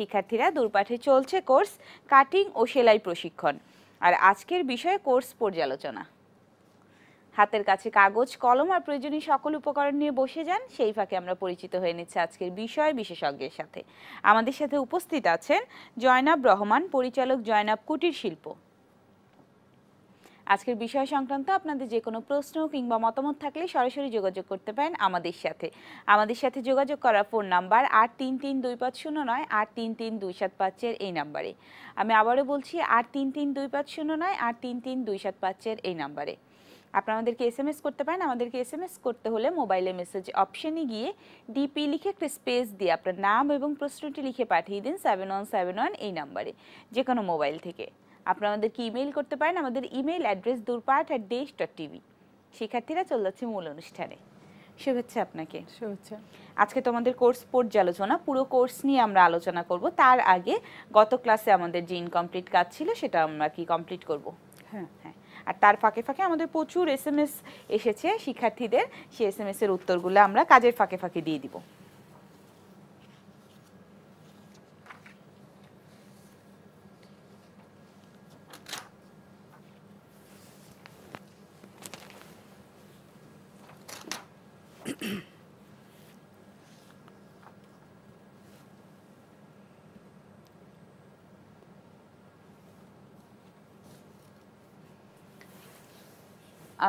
শিক্ষার্থীরা দূরপাঠে চলছে course cutting ও সেলাই প্রশিক্ষণ। আর আজকের বিষয় কোর্স পর্যালোচনা। হাতের কাছে কাগজ, কলম আর প্রয়োজনীয় সকল উপকরণ নিয়ে বসে যান। সেই ফাঁকে আমরা পরিচিত হয়ে নিচ্ছি আজকের বিষয় বিশেষজ্ঞের সাথে। আমাদের সাথে উপস্থিত আছেন জয়নাব রহমান, পরিচালক জয়নাব কুটির শিল্প। আজকের বিষয় সংক্রান্ত আপনাদের যে কোনো প্রশ্ন কিংবা মতামত থাকলে সরাসরি যোগাযোগ করতে পারেন আমাদের সাথে। আমাদের সাথে যোগাযোগ করার ফোন নাম্বার ৮৩৩২৫০৯ ৮৩৩২৭৫ এই নাম্বারে। আমি আবারও বলছি ৮৩৩২৫০৯ ৮৩৩২৭৫ এই নাম্বারে। আপনারা আমাদেরকে SMS করতে পারেন। আমাদেরকে SMS করতে হলে মোবাইলে মেসেজ অপশনে গিয়ে ডিপি লিখে একটা স্পেস দিয়ে আপনার নাম এবং প্রশ্নটি লিখে পাঠিয়ে দিন 7171 এই নাম্বারে, যে কোনো মোবাইল থেকে। আপনারা আমাদেরকে ইমেইল করতে পারেন। আমাদের ইমেইল অ্যাড্রেস durpat@desh.tv। শিক্ষার্থীরা চলে যাচ্ছে মূল অনুষ্ঠানে। শুভেচ্ছা আপনাকে। শুভেচ্ছা। আজকে তোমাদের কোর্স পর্যালোচনা, পুরো কোর্স নিয়ে আমরা আলোচনা করব। তার আগে গত ক্লাসে আমাদের যে ইনকমপ্লিট কাজ ছিল সেটা আমরা কি কমপ্লিট করব? হ্যাঁ হ্যাঁ। আর তার ফাঁকে ফাঁকে আমাদের প্রচুর SMS এসেছে শিক্ষার্থীদের, সেই SMS এর উত্তরগুলো আমরা কাজের ফাঁকে ফাঁকে দিয়ে দিব।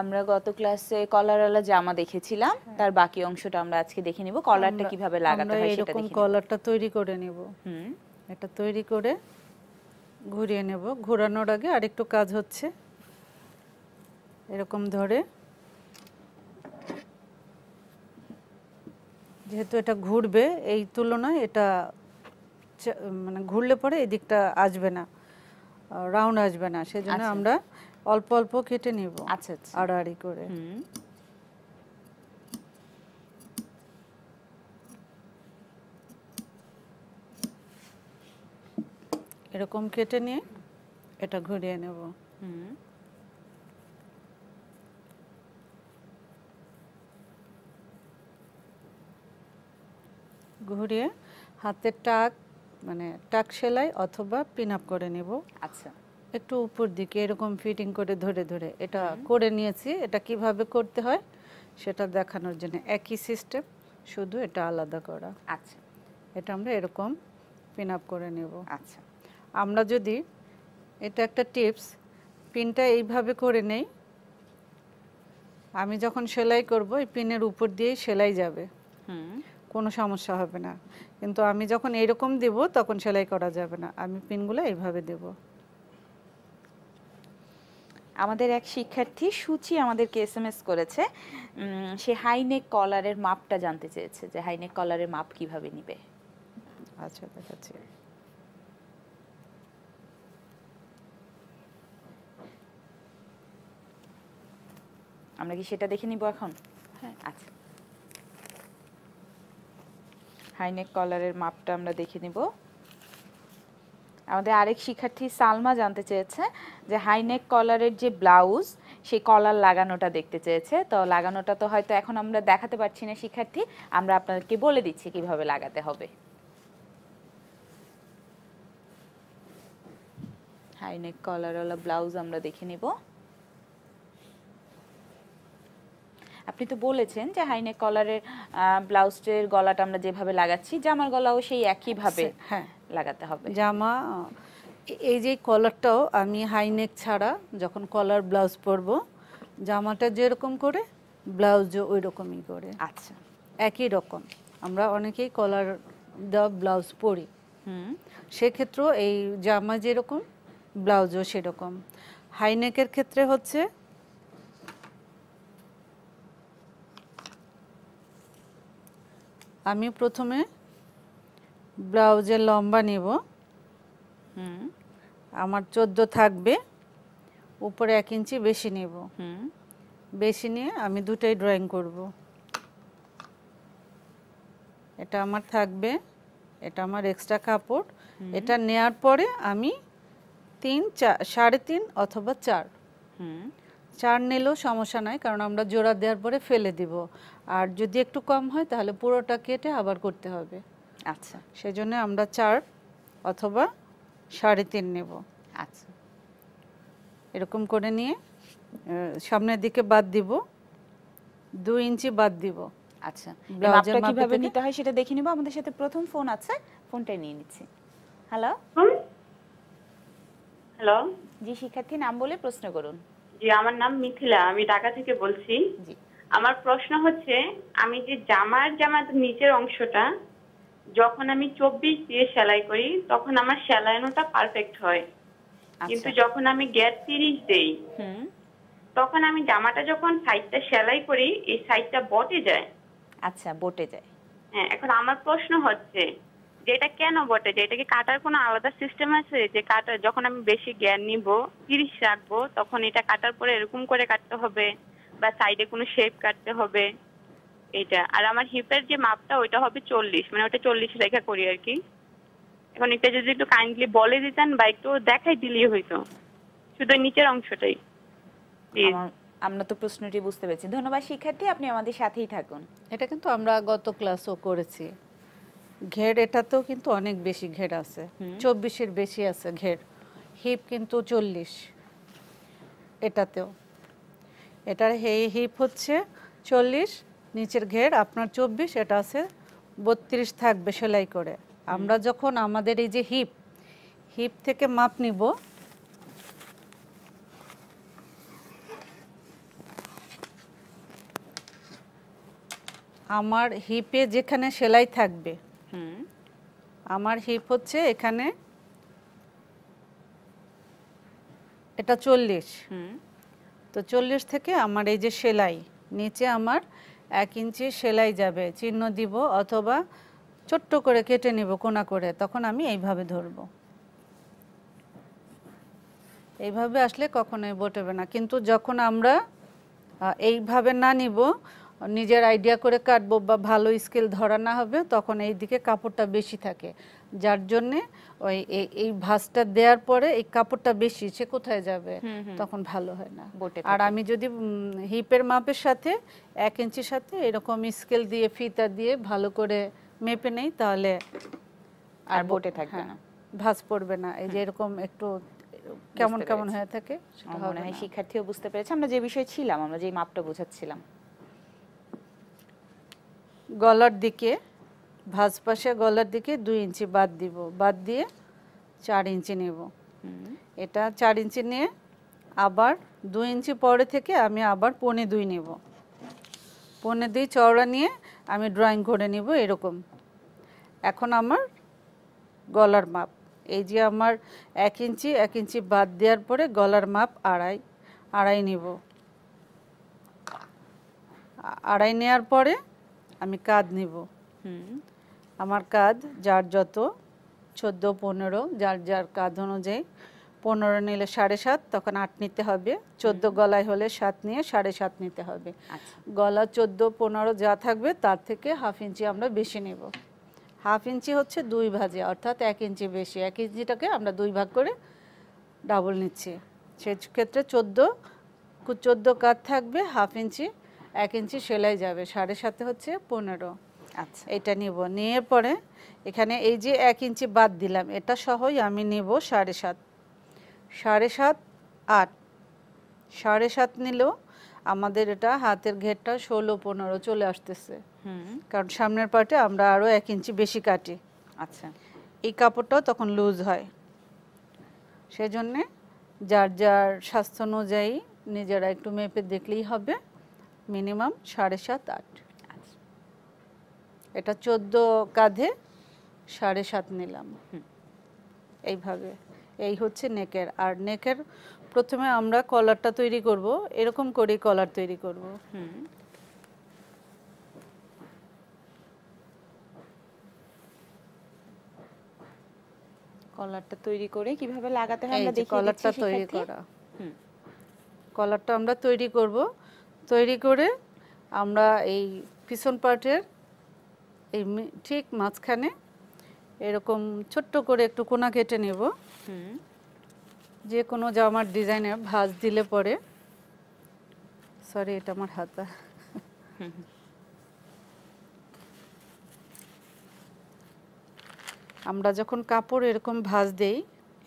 আমরা গত ক্লাসে কলারওয়ালা জামা দেখেছিলাম, তার বাকি অংশটা আমরা আজকে দেখে নিব। কলারটা কিভাবে লাগাতে হয় সেটা দেখে নিব। কলারটা তৈরি করে নেব। এটা তৈরি করে ঘুরিয়ে নেব। ঘোরানোর আগে আরেকটু কাজ হচ্ছে, এরকম ধরে, যেহেতু এটা ঘুরবে এই তুলনায় এটা মানে ঘুরলে পরে এই দিকটা আসবে না, রাউন্ড আসবে না, সেজন্য আমরা অল্প অল্প কেটে নিব। আচ্ছা আচ্ছা, আড়াআড়ি করে। এরকম কেটে নিয়ে এটা ঘুরিয়ে নেব। ঘুরিয়ে হাতের টাক মানে টাক সেলাই অথবা পিন আপ করে নেব। আচ্ছা, একটু উপর দিকে এরকম ফিটিং করে ধরে ধরে এটা করে নিয়েছি। এটা কিভাবে করতে হয় সেটা দেখানোর জন্য একই সিস্টেম, শুধু এটা আলাদা করা। আচ্ছা, এটা আমরা এরকম পিন আপ করে নেব। আচ্ছা, আমরা যদি এটা একটা টিপস, পিনটা এইভাবে করে নেই, আমি যখন সেলাই করব এই পিনের উপর দিয়েই সেলাই যাবে, কোনো সমস্যা হবে না। কিন্তু আমি যখন এরকম দেব তখন সেলাই করা যাবে না, আমি পিনগুলো এইভাবে দেব। আমাদের এক শিক্ষার্থী সুচি আমাদেরকে SMS করেছে, সে হাইনেক কলারের মাপটা জানতে চেয়েছে, যে হাইনেক কলারের মাপ কিভাবে নিবে। আচ্ছা, দেখাচ্ছি। আমরা কি সেটা দেখে নিব এখন? হ্যাঁ, আচ্ছা, হাইনেক কলারের মাপটা আমরা দেখে নিব। আমাদের আরেক শিক্ষার্থী সালমা জানতে চেয়েছে যে হাইনেক কলারের যে ব্লাউজ, সেই কলার লাগানোটা দেখতে চেয়েছে। তো লাগানোটা তো হয়তো এখন আমরা দেখাতে পারছি না শিক্ষার্থী, আমরা আপনাদেরকে বলে দিচ্ছি কিভাবে লাগাতে হবে। হাইনেক কলারওয়ালা ব্লাউজ আমরা দেখে নিব। আপনি তো বলেছেন যে হাইনেক কলারের ব্লাউজের গলাটা আমরা যেভাবে লাগাচ্ছি, জামার গলাও সেই একইভাবে লাগাতে হবে। জামা এই যে কলারটাও আমি হাইনেক ছাড়া যখন কলার ব্লাউজ পরব, জামাটা যেরকম করে ব্লাউজও ওই রকমই করে। আচ্ছা, একই রকম। আমরা অনেকেই কলার দেওয়া ব্লাউজ পরি, সেক্ষেত্রেও এই জামা যেরকম ব্লাউজও সেরকম। হাইনেকের ক্ষেত্রে হচ্ছে আমি প্রথমে ব্লাউজের লম্বা নেব, আমার 14 থাকবে, উপরে 1 ইঞ্চি বেশি নেব। বেশি নিয়ে আমি দুটাই ড্রয়িং করব। এটা আমার থাকবে, এটা আমার এক্সট্রা কাপড়। এটা নেয়ার পরে আমি 3, 4, 3.5 অথবা 4 নিলেও সমস্যা নাই, কারণ আমরা জোড়া দেওয়ার পরে ফেলে দিব। আর যদি একটু কম হয় তাহলে পুরোটা কেটে আবার করতে হবে। আচ্ছা, সেজন্য আমরা 4 অথবা 3.5 নেব। আচ্ছা, এরকম করে নিয়ে সামনের দিকে বাদ দিব, 2 ইঞ্চি বাদ দিব। আচ্ছা, এই ব্লাউজের মাপটা মাপে কিভাবে থেকে নিতে হয় সেটা দেখে নিব। আমাদের সাথে প্রথম ফোন আছে, ফোনটা নিয়ে নিচ্ছি। হ্যালো, হ্যালো, জি শিক্ষার্থী, নাম বলে প্রশ্ন করুন। জি আমার নাম মিথিলা, আমি ঢাকা থেকে বলছি। জি, আমার প্রশ্ন হচ্ছে, আমি যে জামার নিচের অংশটা যখন আমি 24 দিয়ে সেলাই করি তখন আমার সেলাইনোটা পারফেক্ট হয়, কিন্তু আচ্ছা, যখন আমি গ্যাপ 30 দেই হুম, তখন আমি জামাটা যখন সাইডটা সেলাই করি এই সাইডটা বটে যায়। আচ্ছা, বটে যায়। হ্যাঁ, এখন আমার প্রশ্ন হচ্ছে যে এটা কেন বটে যায়? এটা কি কাটার কোনো আলাদা সিস্টেম আছে? যে কাটার যখন আমি বেশি জ্ঞান নিব 30 রাখবো তখন এটা কাটার পরে এরকম করে কাটতে হবে, বা সাইডে কোনো শেপ কাটতে হবে এইটা? আর আমার হিপের যে মাপটা ওইটা হবে 40, মানে ওটা 40 রেখা করি আর কি। এখন এটা যদি একটু কাইন্ডলি বলে দিতেন বা একটু দেখাই দিলেই হইতো, শুধু নিচের অংশটাই প্লিজ। আমরা তো প্রশ্নটি বুঝতে পেরেছি। ধন্যবাদ শিক্ষার্থী, আপনি আমাদের সাথেই থাকুন। এটা কিন্তু আমরা গত ক্লাসও করেছি। ঘের এটাতেও কিন্তু অনেক বেশি ঘের আছে, 24-এর বেশি আছে ঘের। হিপ কিন্তু 40 এটাতেও। এটার হিপ হচ্ছে 40, নিচের ঘের আপনার 24, এটা আছে 32 থাকবে সেলাই করে। আমরা যখন আমাদের এই যে হিপ থেকে মাপ নিব, আমার হিপে যেখানে সেলাই থাকবে, আমার হিপ হচ্ছে এখানে, এটা 40, তো 40 থেকে আমার এই যে সেলাই নিচে আমার 1 ইঞ্চি সেলাই যাবে, চিহ্ন দিব অথবা ছোট্ট করে কেটে নিব কোনা করে, তখন আমি এইভাবে ধরব। এইভাবে আসলে কখনোই বটবে না। কিন্তু যখন আমরা এইভাবে না নিব, নিজের আইডিয়া করে কাটবো বা ভালো স্কেল ধরা না হবে, তখন এই দিকে কাপড়টা বেশি থাকে, যার জন্যে ওই এই ভাঁজটা দেওয়ার পরে এই কাপড়টা বেশি, সে কোথায় যাবে, তখন ভালো হয় না। আর আমি যদি হিপের মাপের সাথে 1 ইঞ্চির সাথে এরকম স্কেল দিয়ে ফিতা দিয়ে ভালো করে মেপে নেই, তাহলে আর বটে থাকবে না, ভাঁজ পড়বে না। এই যে এরকম একটু কেমন কেমন হয়ে থাকে, আমার মনে হয় শিক্ষার্থীও বুঝতে পেরেছে আমরা যে বিষয় ছিলাম, আমরা যে মাপটা বোঝাচ্ছিলাম। গলার দিকে, ভাঁজ পাশে গলার দিকে 2 ইঞ্চি বাদ দিব, বাদ দিয়ে 4 ইঞ্চি নেব। এটা 4 ইঞ্চি নিয়ে আবার 2 ইঞ্চি পরে থেকে আমি আবার 1.25 নেব। 1.25 চওড়া নিয়ে আমি ড্রয়িং করে নিব এরকম। এখন আমার গলার মাপ, এই যে আমার 1 ইঞ্চি বাদ দেওয়ার পরে গলার মাপ আড়াই নিব। আড়াই নেওয়ার পরে আমি কাঁধ নিব। আমার কাঁধ যার যত, 14-15, যার যার কাঁধ অনুযায়ী। 15 নিলে 7.5, তখন 8 নিতে হবে। 14 গলায় হলে 7 নিয়ে 7.5 নিতে হবে। গলা 14-15 যা থাকবে তার থেকে 1/2 ইঞ্চি আমরা বেশি নেব। 1/2 ইঞ্চি হচ্ছে 2 ভাজে, অর্থাৎ 1 ইঞ্চি বেশি। 1 ইঞ্চিটাকে আমরা 2 ভাগ করে ডাবল নিচ্ছি। সেক্ষেত্রে 14 কাঁধ থাকবে, 1/2 ইঞ্চি, 1 ইঞ্চি সেলাই যাবে, 7.5 হচ্ছে 15। আচ্ছা, এটা নিব, নিয়ে পরে এখানে এই যে 1 ইঞ্চি বাদ দিলাম, এটা সহই আমি নিব 7.5, 7.5, 8, 7.5 নিলেও আমাদের এটা হাতের ঘেরটা 16-15 চলে আসতেছে, কারণ সামনের পাটে আমরা আরও 1 ইঞ্চি বেশি কাটি। আচ্ছা, এই কাপড়টাও তখন লুজ হয়, সেজন্যে যার যার স্বাস্থ্য অনুযায়ী নিজেরা একটু মেপে দেখলেই হবে। মিনিমাম 7.5, 8। এটা 14 কাঁধে 7.5 নিলাম। এইভাবে, এই হচ্ছে নেকের। আর নেকের প্রথমে আমরা কলারটা তৈরি করব, এরকম করে কলার তৈরি করব। কলারটা তৈরি করে কিভাবে লাগাতে হয় আমরা এই যে দেখিয়ে দিচ্ছি কলারটা তৈরি করা, কলারটা আমরা তৈরি করব। তৈরি করে আমরা এই পিছন পার্টের এই ঠিক মাঝখানে এরকম ছোট্ট করে একটু কোনা কেটে নেব। যে কোনো জামার ডিজাইনে ভাঁজ দিলে পরে, সরি এটা আমার হাতা, আমরা যখন কাপড় এরকম ভাঁজ দেই,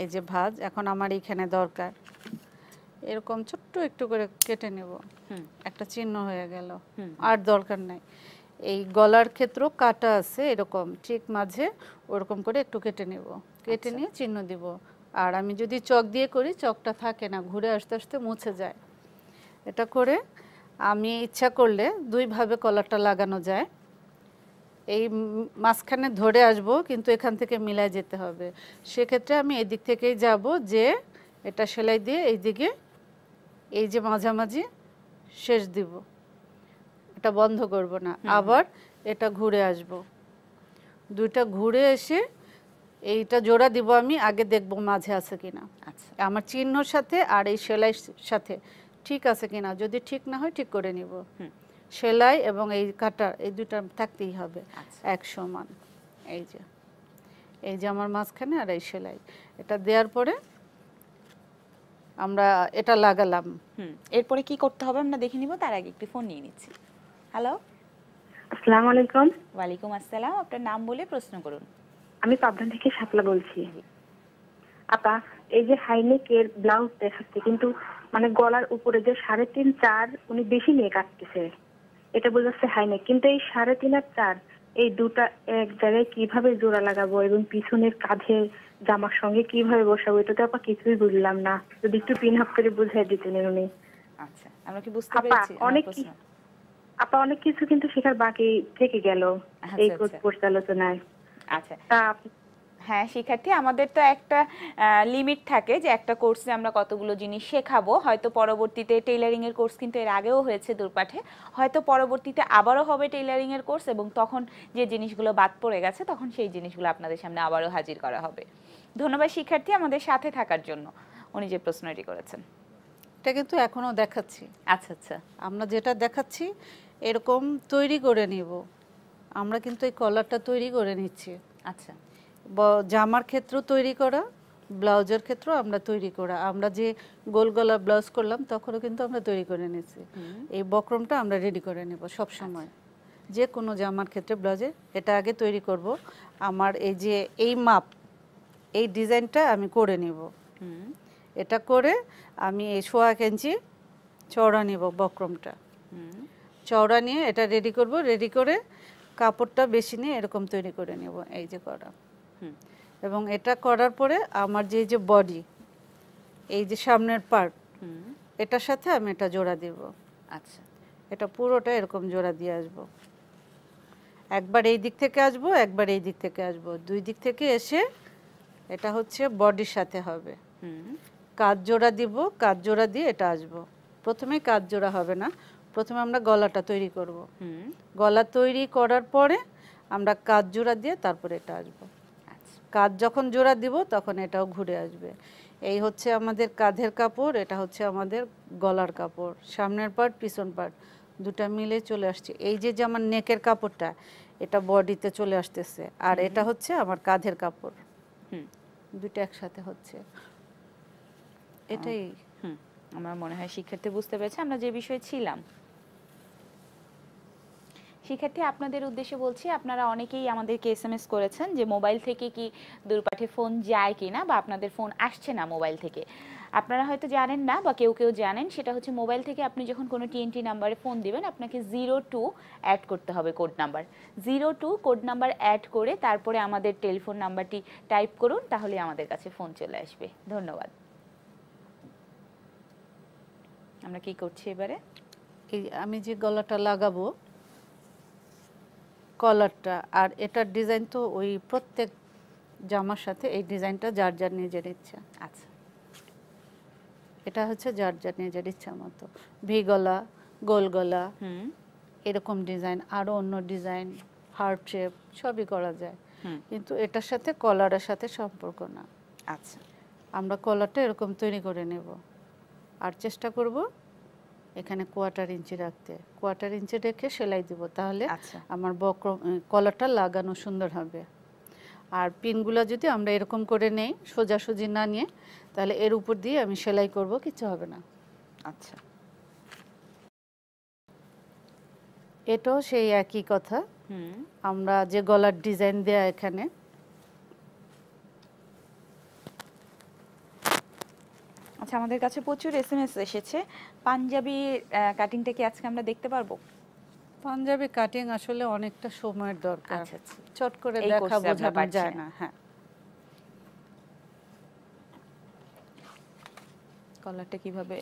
এই যে ভাঁজ এখন আমার এখানে দরকার, এরকম ছোট্ট একটু করে কেটে নেব, একটা চিহ্ন হয়ে গেল, আর দরকার নাই। এই গলার ক্ষেত্রেও কাটা আছে এরকম, ঠিক মাঝে ওরকম করে একটু কেটে নেব, কেটে নিয়ে চিহ্ন দিব। আর আমি যদি চক দিয়ে করি, চকটা থাকে না, ঘুরে আস্তে আস্তে মুছে যায়। এটা করে আমি ইচ্ছা করলে দুইভাবে কলারটা লাগানো যায়। এই মাঝখানে ধরে আসব, কিন্তু এখান থেকে মিলাই যেতে হবে। সেক্ষেত্রে আমি এদিক থেকেই যাব, যে এটা সেলাই দিয়ে এইদিকে এই যে মাঝামাঝি শেষ দিব, এটা বন্ধ করব না। আবার এটা ঘুরে আসব, দুইটা ঘুরে এসে এইটা জোড়া দিব। আমি আগে দেখব মাঝে আছে কিনা, আচ্ছা, আমার চিহ্নর সাথে আর এই সেলাইয়ের সাথে ঠিক আছে কিনা। যদি ঠিক না হয় ঠিক করে নিব। সেলাই এবং এই কাটা এই দুইটা থাকতেই হবে এক সমান। এই যে আমার মাঝখানে আর এই সেলাই, এটা দেওয়ার পরে আমরা এটা লাগালাম। এরপরে কি করতে হবে আমরা দেখে নিব, তার আগে একটু ফোন নিয়ে নিচ্ছি। হ্যালো, আসসালামু আলাইকুম। ওয়ালাইকুম আসসালাম, আপনার নাম বলে প্রশ্ন করুন। আমি পাবনা থেকে শাপলা বলছি। আপা, এই যে হাইনেকের ব্লাউজ দেখাচ্ছে, কিন্তু মানে গলার উপরে যে 3.5 4 উনি বেশি নিয়ে কাটতেছে, এটা বোঝাচ্ছে হাইনেক। কিন্তু এই 3.5 আর 4 এই দুটা এক জায়গায় কিভাবে জোড়া লাগাবো এবং পিছনের কাঁধে জামার সঙ্গে কিভাবে বসাবো, এটা তো আপা কিছুই বুঝলাম না। যদি একটু পিন আপ করে বুঝিয়ে দিতেন উনি। আচ্ছা, আমরা কি বুঝতে আপা পেরেছি অনেক কিছু কিন্তু শেখার বাকি থেকে গেল এই পর্যালোচনায়। আচ্ছা, হ্যাঁ শিক্ষার্থী, আমাদের তো একটা লিমিট থাকে যে একটা কোর্সে আমরা কতগুলো জিনিস শেখাবো। হয়তো পরবর্তীতে টেইলারিং এর কোর্স কিন্তু এর আগেও হয়েছে দূরপাঠে, হয়তো পরবর্তীতে আবারও হবে টেইলারিং এর কোর্স, এবং তখন যে জিনিসগুলো বাদ পড়ে গেছে তখন সেই জিনিসগুলো আপনাদের সামনে আবারও হাজির করা হবে। ধন্যবাদ শিক্ষার্থী আমাদের সাথে থাকার জন্য। উনি যে প্রশ্নটি করেছেন এটা কিন্তু এখনো দেখাচ্ছি। আচ্ছা আচ্ছা, আমরা যেটা দেখাচ্ছি এরকম তৈরি করে নিব। আমরা কিন্তু এই কলারটা তৈরি করে নিচ্ছি। আচ্ছা, জামার ক্ষেত্রেও তৈরি করা, ব্লাউজের ক্ষেত্রেও আমরা তৈরি করা। আমরা যে গোল গলা ব্লাউজ করলাম তখনও কিন্তু আমরা তৈরি করে নিয়েছি। এই বক্রমটা আমরা রেডি করে নেব সব সময়, যে কোনো জামার ক্ষেত্রে ব্লাউজে। এটা আগে তৈরি করব। আমার এই যে এই মাপ, এই ডিজাইনটা আমি করে নিব। এটা করে আমি এই 1.5 ইঞ্চি চওড়া নিব, বক্রমটা চওড়া নিয়ে এটা রেডি করব। রেডি করে কাপড়টা বেশি নিয়ে এরকম তৈরি করে নেব, এই যে করা। এবং এটা করার পরে আমার যে বডি, এই যে সামনের পার্ট, এটার সাথে আমি এটা জোড়া দেব। আচ্ছা, এটা পুরোটা এরকম জোড়া দিয়ে আসব। একবার এই দিক থেকে আসব, একবার এই দিক থেকে আসব, দুই দিক থেকে এসে এটা হচ্ছে বডির সাথে হবে। কাজ জোড়া দিব, কাজ জোড়া দিয়ে এটা আসব। প্রথমে কাজ জোড়া হবে না, প্রথমে আমরা গলাটা তৈরি করব। গলা তৈরি করার পরে আমরা কাজ জোড়া দিয়ে তারপরে এটা আসব। কাজ যখন জোড়া দিব তখন এটাও ঘুরে আসবে। এই হচ্ছে আমাদের কাঁধের কাপড়, এটা হচ্ছে আমাদের গলার কাপড়। সামনের পার্ট পিছন পার্ট দুটা মিলে চলে আসছে। এই যে আমার নেকের কাপড়টা, এটা বডিতে চলে আসতেছে, আর এটা হচ্ছে আমার কাঁধের কাপড়, দুটো একসাথে হচ্ছে। এটাই আমার মনে হয় শিক্ষার্থী বুঝতে পেরেছে আমরা যে বিষয়ে ছিলাম। শিক্ষার্থী, আপনাদের উদ্দেশ্যে বলছি, আপনারা অনেকেই আমাদেরকে SMS করেছেন যে মোবাইল থেকে কি দূরপাঠে ফোন যায় কিনা, বা আপনাদের ফোন আসছে না মোবাইল থেকে। আপনারা হয়তো জানেন না, বা কেউ কেউ জানেন, সেটা হচ্ছে মোবাইল থেকে আপনি যখন কোনো TNT নাম্বারে ফোন দিবেন, আপনাকে 02 অ্যাড করতে হবে, code number 02 code number add করে তারপরে আমাদের টেলিফোন নাম্বারটি টাইপ করুন, তাহলে আমাদের কাছে ফোন চলে আসবে। ধন্যবাদ। আমরা কি করছি এবারে? এই আমি যে গলাটা লাগাবো, কলারটা আর এটার ডিজাইন তো ওই প্রত্যেক জামার সাথে এই ডিজাইনটা যার যার নিজের ইচ্ছা। আচ্ছা, এটা হচ্ছে যার যার নিজের ইচ্ছা মতো। ভি গলা, গোল গলা, এরকম ডিজাইন, আরও অন্য ডিজাইন, হার্ট শেপ সবই করা যায়, কিন্তু এটার সাথে কলারের সাথে সম্পর্ক না। আচ্ছা, আমরা কলারটা এরকম তৈরি করে নেব, আর চেষ্টা করব এখানে 1/4 ইঞ্চি রাখতে। 1/4 ইঞ্চি রেখে সেলাই দিব, তাহলে আমার বক্রম কলারটা লাগানো সুন্দর হবে। আর পিনগুলো যদি আমরা এরকম করে নেই, সোজাসুজি না নিয়ে, তাহলে এর উপর দিয়ে আমি সেলাই করব, কিছু হবে না। আচ্ছা, এটাও সেই একই কথা। আমরা যে গলার ডিজাইন দেয়া এখানে, আচ্ছা, আমাদের কাছে প্রচুর এসএমএস এসেছে। পাঞ্জাবি কাটিংটা কি আজকে আমরা দেখতে পারবো? পাঞ্জাবি কাটিং আসলে অনেকটা সময়ের দরকার। আচ্ছা আচ্ছা, চট করে এই দেখা কোর্সে আমরা বোঝানো পারছি যায় না। না। হ্যাঁ, কলারটা কিভাবে?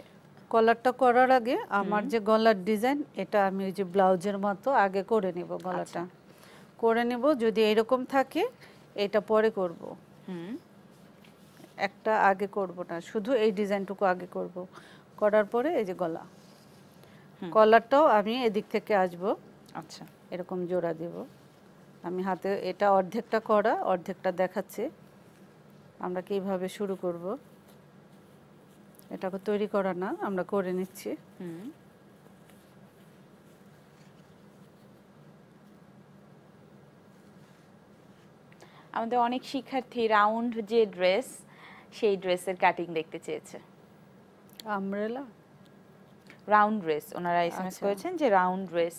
কলারটা করার আগে আমার যে গলার ডিজাইন, এটা আমি ওই যে ব্লাউজের মতো আগে করে নিব। গলাটা করে নিব, যদি এরকম থাকে এটা পরে করব, একটা আগে করব না, শুধু এই ডিজাইনটুকু আগে করব। করার পরে এই যে গলা, কলারটাও আমি এদিক থেকে আসব। আচ্ছা, এরকম জোড়া দেব। আমি হাতে এটা অর্ধেকটা করা, অর্ধেকটা দেখাচ্ছি আমরা কিভাবে শুরু করব। এটাকে তৈরি করা না, আমরা করে নিচ্ছি। আমাদের অনেক শিক্ষার্থী রাউন্ড যে ড্রেস, সেই ড্রেসের কাটিং দেখতে চেয়েছে। আমব্রেলা রাউন্ড ড্রেস ওনারা এসএমএস করেছেন যে রাউন্ড ড্রেস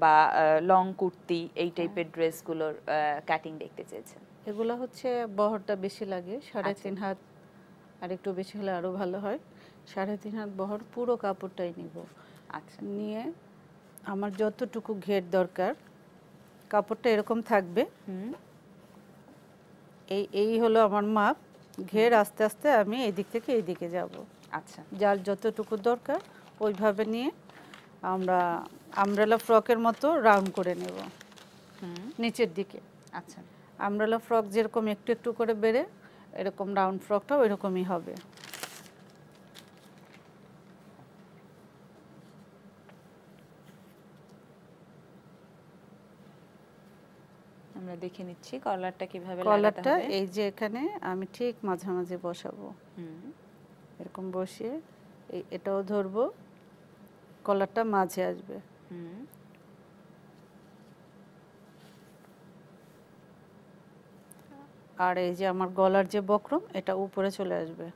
বা লং কুর্তি এই টাইপের ড্রেসগুলোর কাটিং দেখতে চেয়েছেন। এগুলো হচ্ছে বহরটা বেশি লাগে, 3.5 হাত, আর একটু বেশি হলে আরো ভালো হয়। 3.5 হাত বহর পুরো কাপড়টাই নিব। আচ্ছা, নিয়ে আমার যতটুকু ঘের দরকার, কাপড়টা এরকম থাকবে। এই হলো আমার মাপ। ঘের আস্তে আস্তে আমি এদিক থেকে এইদিকে যাব। আচ্ছা, যার যতটুকু দরকার ওইভাবে নিয়ে আমরা আমব্রেলা ফ্রকের মতো রাউন্ড করে নেব নিচের দিকে। আচ্ছা, আমব্রেলা ফ্রক যেরকম একটু একটু করে বেড়ে, এরকম রাউন্ড ফ্রকটাও এরকমই হবে। আমরা দেখে নিচ্ছি কলারটা কিভাবে লাগাতে কলারটা হবে। এই যে এখানে আমি ঠিক মাঝামাঝি বসাবো, এরকম বসিয়ে এটাও ধরবো, কলারটা মাঝে আসবে। আর এই যে আমার গলার যে বক্রম, এটা উপরে চলে আসবে।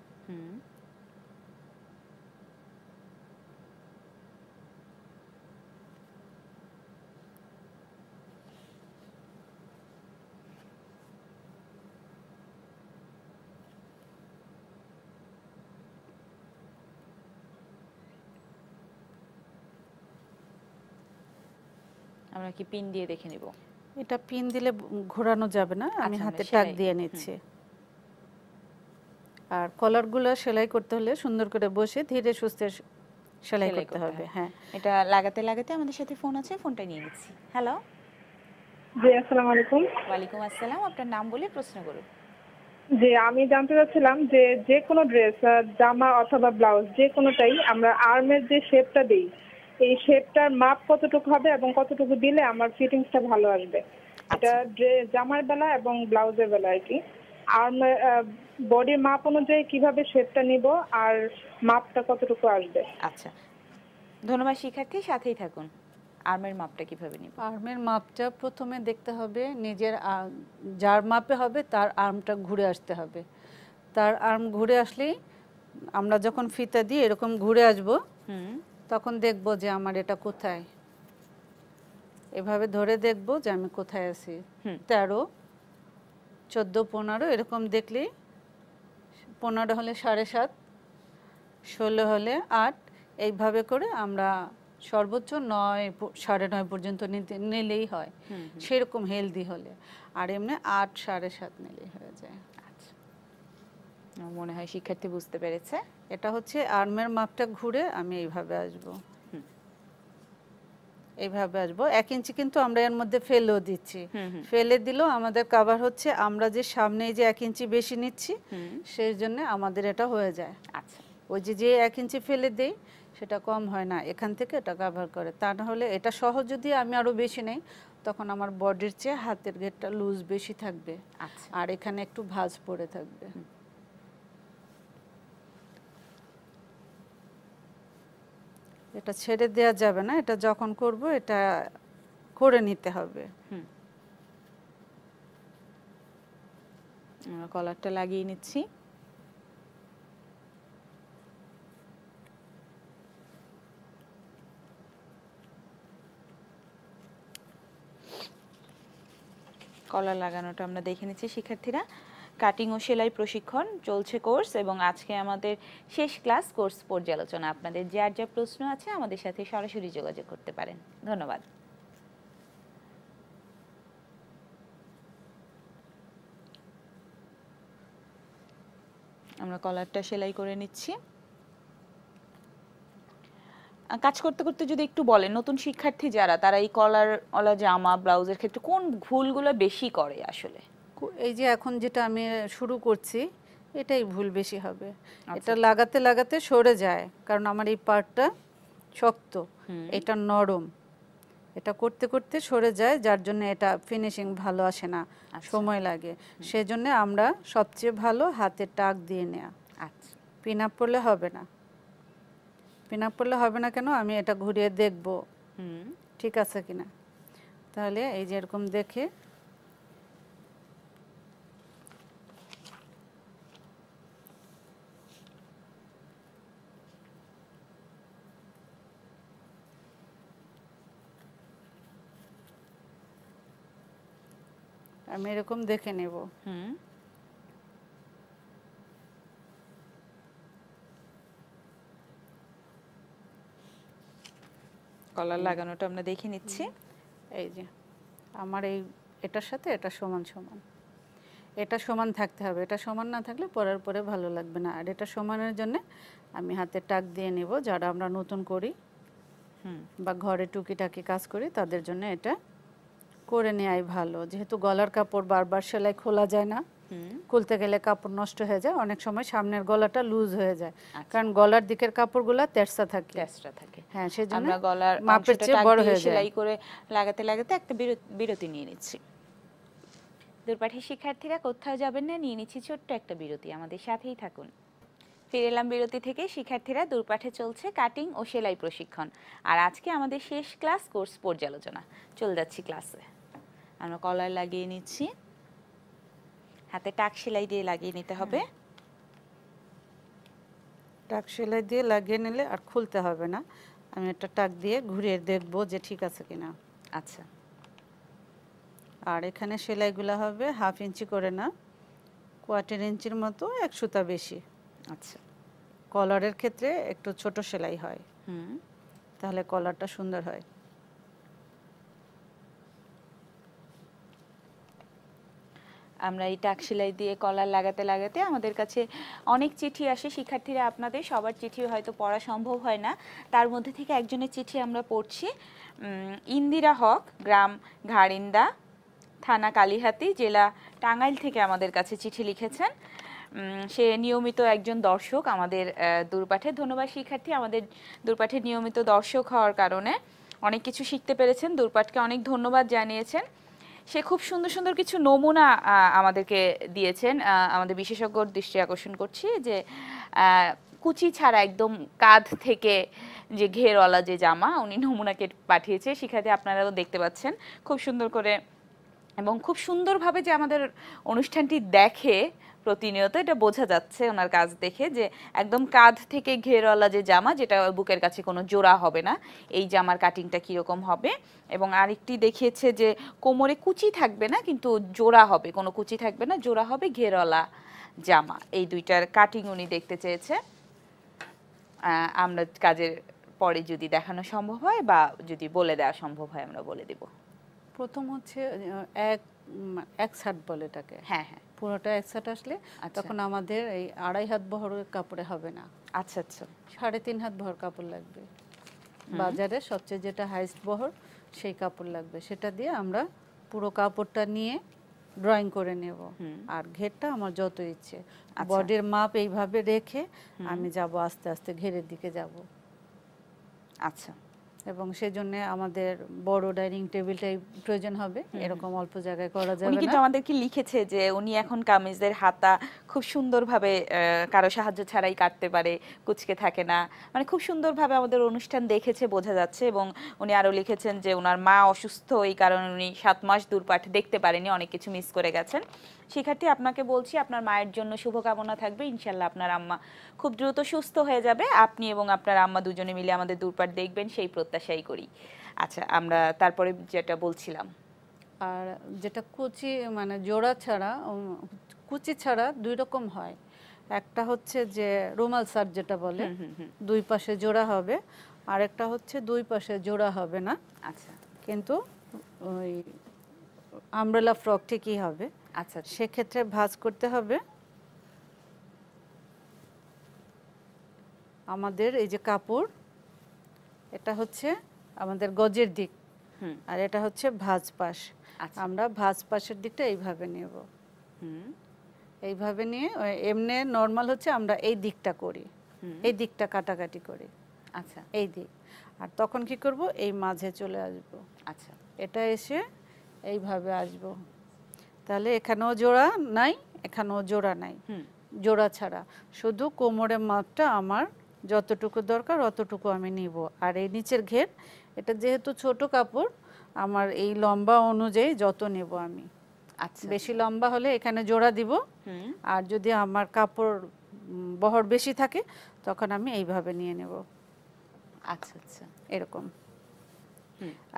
আমরা কি পিন দিয়ে দেখে নিব? এটা পিন দিলে ঘোরানো যাবে না, আমি আচ্ছা, হাতে আমরা টাক সেলাই। দিয়ে নিচ্ছি। আর কলারগুলো সেলাই করতে হলে সুন্দর করে বসে ধীরে সুস্থে সেলাই করতে হবে। হ্যাঁ, এটা লাগাতে লাগাতে আমাদের সাথে ফোন আছে, ফোনটা নিয়ে নিচ্ছি। হ্যালো, জি আসসালামু আলাইকুম। ওয়ালাইকুম আসসালাম, আপনার নাম বলে প্রশ্ন করুন। জি আমি জানতে চাচ্ছিলাম যে যে কোনো ড্রেস, জামা অথবা ব্লাউজ যে কোনোটাই আমরা আর্মের যে শেপটা দিই, এই শেপটার মাপ কতটুকু হবে এবং কতটুকু দিলে আমার ফিটিংসটা ভালো আসবে? এটা জামার বেলা এবং ব্লাউজের বেলা আর কি। আর্মের বডির মাপ অনুযায়ী কিভাবে শেপটা নিব আর মাপটা কতটুকু আসবে? আচ্ছা, ধন্যবাদ শিক্ষার্থী, সাথেই থাকুন। আর্মের মাপটা কিভাবে নিব? আর্মের মাপটা প্রথমে দেখতে হবে নিজের, যার মাপে হবে তার আর্মটা ঘুরে আসতে হবে। তার আর্ম ঘুরে আসলেই আমরা যখন ফিতা দিয়ে এরকম ঘুরে আসব, তখন দেখব যে আমার এটা কোথায়। এভাবে ধরে দেখব যে আমি কোথায় আছি। 13, 14, 15 এরকম দেখলেই, 15 হলে 7.5, 16 হলে 8, এইভাবে করে আমরা সর্বোচ্চ 9, 9.5 পর্যন্ত নিলেই হয়, সেরকম হেলদি হলে। আর এমনি 8, 7.5 নিলেই হয়ে যায়। আচ্ছা, আমার মনে হয় শিক্ষার্থী বুঝতে পেরেছে। এটা হচ্ছে আর্মের মাপটা ঘুরে আমি এইভাবে আসব, এইভাবে আসবো। 1 ইঞ্চি কিন্তু আমরা এর মধ্যে ফেলেও দিচ্ছি। ফেলে দিলেও আমাদের কভার হচ্ছে, আমরা যে সামনে যে 1 ইঞ্চি বেশি নিচ্ছি সেই জন্য আমাদের এটা হয়ে যায়। আচ্ছা, ওই যে 1 ইঞ্চি ফেলে দেই সেটা কম হয় না, এখান থেকে এটা কভার করে। তা না হলে এটা সহ যদি আমি আরো বেশি নেই, তখন আমার বডির চেয়ে হাতের ঘেরটা লুজ বেশি থাকবে। আচ্ছা, আর এখানে একটু ভাঁজ পড়ে থাকবে। এটা ছেড়ে দেওয়া যাবে না, এটা যখন করব এটা করে নিতে হবে। আমরা কলারটা লাগিয়ে নিচ্ছি। কলার লাগানোটা আমরা দেখে নিচ্ছি শিক্ষার্থীরা। কাটিং ও সেলাই প্রশিক্ষণ চলছে কোর্স, এবং আজকে আমাদের শেষ ক্লাস কোর্স পর্যালোচনা। আপনাদের যার যা প্রশ্ন আছে আমাদের সাথে সরাসরি যোগাযোগ করতে পারেন। ধন্যবাদ। আমরা কলারটা সেলাই করে নিচ্ছি। কাজ করতে করতে যদি একটু বলেন, নতুন শিক্ষার্থী যারা, তারা এই কলারওয়ালা জামা ব্লাউজের ক্ষেত্রে কোন ভুলগুলো বেশি করে আসলে? এই যে এখন যেটা আমি শুরু করছি এটাই ভুল বেশি হবে। এটা লাগাতে লাগাতে সরে যায়, কারণ আমার এই পার্টটা শক্ত, এটা নরম, এটা করতে করতে সরে যায়, যার জন্য এটা ফিনিশিং ভালো আসে না, সময় লাগে। সেজন্য আমরা সবচেয়ে ভালো হাতে টাক দিয়ে নেওয়া। আচ্ছা, পিন আপ করলে হবে না। পিন আপ করলে হবে না কেন, আমি এটা ঘুরিয়ে দেখব ঠিক আছে কিনা। তাহলে এই যে এরকম দেখে আমি এরকম দেখে নেব। কলার লাগানোটা আমরা দেখে নিচ্ছি। এই যে আমার এটার সাথে এটা সমান সমান, এটা সমান থাকতে হবে, এটা সমান না থাকলে পরার পরে ভালো লাগবে না। আর এটা সমানের জন্য আমি হাতে টাক দিয়ে নেব। যারা আমরা নতুন করি বা ঘরে টুকিটাকি কাজ করি তাদের জন্য এটা করে নেওয়াই ভালো, যেহেতু গলার কাপড় বারবার সেলাই খোলা যায় না, খুলতে গেলে কাপড় নষ্ট হয়ে যায়, অনেক সময় সামনের গলাটা লুজ হয়ে যায়, কারণ গলার দিকের কাপড়গুলো তেরসা থাকে। হ্যাঁ, সেজন্য আমরা গলার মাপের চেয়ে বড় হয়ে যায়। সেলাই করে লাগাতে লাগাতে একটা বিরতি নিয়ে নিচ্ছি। দূরপাঠের শিক্ষার্থীরা কোথাও যাবেন না, নিয়ে নিচ্ছি ছোট্ট একটা বিরতি, আমাদের সাথেই থাকুন। ফিরে এলাম বিরতি থেকে। শিক্ষার্থীরা, দূরপাঠে চলছে কাটিং ও সেলাই প্রশিক্ষণ, আর আজকে আমাদের শেষ ক্লাস কোর্স পর্যালোচনা। চলে যাচ্ছি ক্লাসে। আমরা কলার লাগিয়ে নিচ্ছি, হাতে টাক সেলাই দিয়ে লাগিয়ে নিতে হবে। টাক সেলাই দিয়ে লাগিয়ে নিলে আর খুলতে হবে না। আমি একটা টাক দিয়ে ঘুরিয়ে দেখব যে ঠিক আছে কিনা। আচ্ছা, আর এখানে সেলাইগুলো হবে 1/2 ইঞ্চি করে না, 1/4 ইঞ্চির মতো, এক সুতা বেশি। আচ্ছা, কলারের ক্ষেত্রে একটু ছোট সেলাই হয়, তাহলে কলারটা সুন্দর হয়। আমরা এই টাক সেলাই দিয়ে কলার লাগাতে লাগাতে আমাদের কাছে অনেক চিঠি আসে। শিক্ষার্থীরা, আপনাদের সবার চিঠি হয়তো পড়া সম্ভব হয় না, তার মধ্যে থেকে একজনের চিঠি আমরা পড়ছি। ইন্দিরা হক, গ্রাম ঘাড়িন্দা, থানা কালিহাতী, জেলা টাঙ্গাইল থেকে আমাদের কাছে চিঠি লিখেছেন। সে নিয়মিত একজন দর্শক আমাদের দূরপাঠে। ধন্যবাদ শিক্ষার্থী, আমাদের দূরপাঠের নিয়মিত দর্শক হওয়ার কারণে অনেক কিছু শিখতে পেরেছেন। দূরপাঠকে অনেক ধন্যবাদ জানিয়েছেন। সে খুব সুন্দর সুন্দর কিছু নমুনা আমাদেরকে দিয়েছেন। আমাদের বিশেষজ্ঞর দৃষ্টি আকর্ষণ করছি যে কুচি ছাড়া একদম কাঁধ থেকে যে ঘেরওয়ালা যে জামা উনি নমুনাকে পাঠিয়েছে। শিক্ষার্থী, আপনারাও দেখতে পাচ্ছেন খুব সুন্দর করে এবং খুব সুন্দরভাবে যে আমাদের অনুষ্ঠানটি দেখে প্রতিনিয়ত, এটা বোঝা যাচ্ছে ওনার কাজ দেখে, যে একদম কাঁধ থেকে ঘেরওয়ালা যে জামা, যেটা বুকের কাছে কোনো জোড়া হবে না, এই জামার কাটিংটা কীরকম হবে। এবং আরেকটি দেখিয়েছে যে কোমরে কুচি থাকবে না, কিন্তু জোড়া হবে, কোনো কুচি থাকবে না, জোড়া হবে, ঘেরওয়ালা জামা। এই দুইটার কাটিং উনি দেখতে চেয়েছে। আমরা কাজের পরে যদি দেখানো সম্ভব হয় বা যদি বলে দেওয়া সম্ভব হয় আমরা বলে দেব। প্রথম হচ্ছে এক সাট বলে এটাকে। হ্যাঁ হ্যাঁ, পুরোটা এক সাট আসলে তখন আমাদের এই 2.5 হাত বহরের কাপড়ে হবে না। আচ্ছা আচ্ছা, 3.5 হাত বহর কাপড় লাগবে। বাজারে সবচেয়ে যেটা হাইস্ট বহর সেই কাপড় লাগবে, সেটা দিয়ে আমরা পুরো কাপড়টা নিয়ে ড্রয়িং করে নেব। আর ঘেরটা আমার যত ইচ্ছে, বডির মাপ এইভাবে রেখে আমি যাব আস্তে আস্তে ঘেরের দিকে যাব। আচ্ছা, এবং সেজন্য আমাদের বড় ডাইনিং টেবিলটাই প্রয়োজন হবে, এরকম অল্প জায়গায় করা যাবে না। উনি কিন্তু আমাদেরকে লিখেছে যে উনি এখন কামিজের হাতা খুব সুন্দরভাবে কারো সাহায্য ছাড়াই কাটতে পারে, কুচকে থাকে না, মানে খুব সুন্দরভাবে আমাদের অনুষ্ঠান দেখেছে, বোঝা যাচ্ছে। এবং উনি আরও লিখেছেন যে ওনার মা অসুস্থ, এই কারণে উনি 7 মাস দূরপাঠ দেখতে পারেনি, অনেক কিছু মিস করে গেছেন। শিক্ষার্থী, আপনাকে বলছি আপনার মায়ের জন্য শুভকামনা থাকবে। ইনশাল্লাহ আপনার আম্মা খুব দ্রুত সুস্থ হয়ে যাবে। আপনি এবং আপনার আম্মা দুজনে মিলে আমাদের দূরপাঠ দেখবেন, সেই প্রত্যাশাই করি। আচ্ছা, আমরা তারপরে যেটা বলছিলাম, আর যেটা কুচি মানে জোড়া ছাড়া কুচি ছাড়া দুই রকম হয়, একটা হচ্ছে যে রুমাল সার্ট যেটা বলে দুই পাশে জোড়া হবে, আর একটা হচ্ছে দুই পাশে জোড়া হবে না, আচ্ছা কিন্তু ওই আমব্রেলা ফ্রক ঠিকই হবে। আচ্ছা সেক্ষেত্রে ভাঁজ করতে হবে আমাদের এই যে কাপড়, এটা হচ্ছে আমাদের গজের দিক, আর এটা হচ্ছে ভাঁজ পাশ। আমরা ভাঁজ পাশের দিকটা এইভাবে নেব, এইভাবে নিয়ে এমনি নর্মাল হচ্ছে আমরা এই দিকটা করি, এই দিকটা কাটাকাটি করি, আচ্ছা এই দিক। আর তখন কি করব, এই মাঝে চলে আসব, আচ্ছা এটা এসে এইভাবে আসব, তাহলে এখানেও জোড়া নাই, এখানেও জোড়া নাই, জোড়া ছাড়া শুধু কোমরের মাপটা আমার যতটুকু দরকার অতটুকু আমি নিব। আর এই নিচের ঘের, এটা যেহেতু ছোট কাপড়, আমার এই লম্বা অনুযায়ী যত নেব আমি। আচ্ছা বেশি লম্বা হলে এখানে জোড়া দিব, আর যদি আমার কাপড় বহর বেশি থাকে তখন আমি এইভাবে নিয়ে নেব। আচ্ছা আচ্ছা এরকম।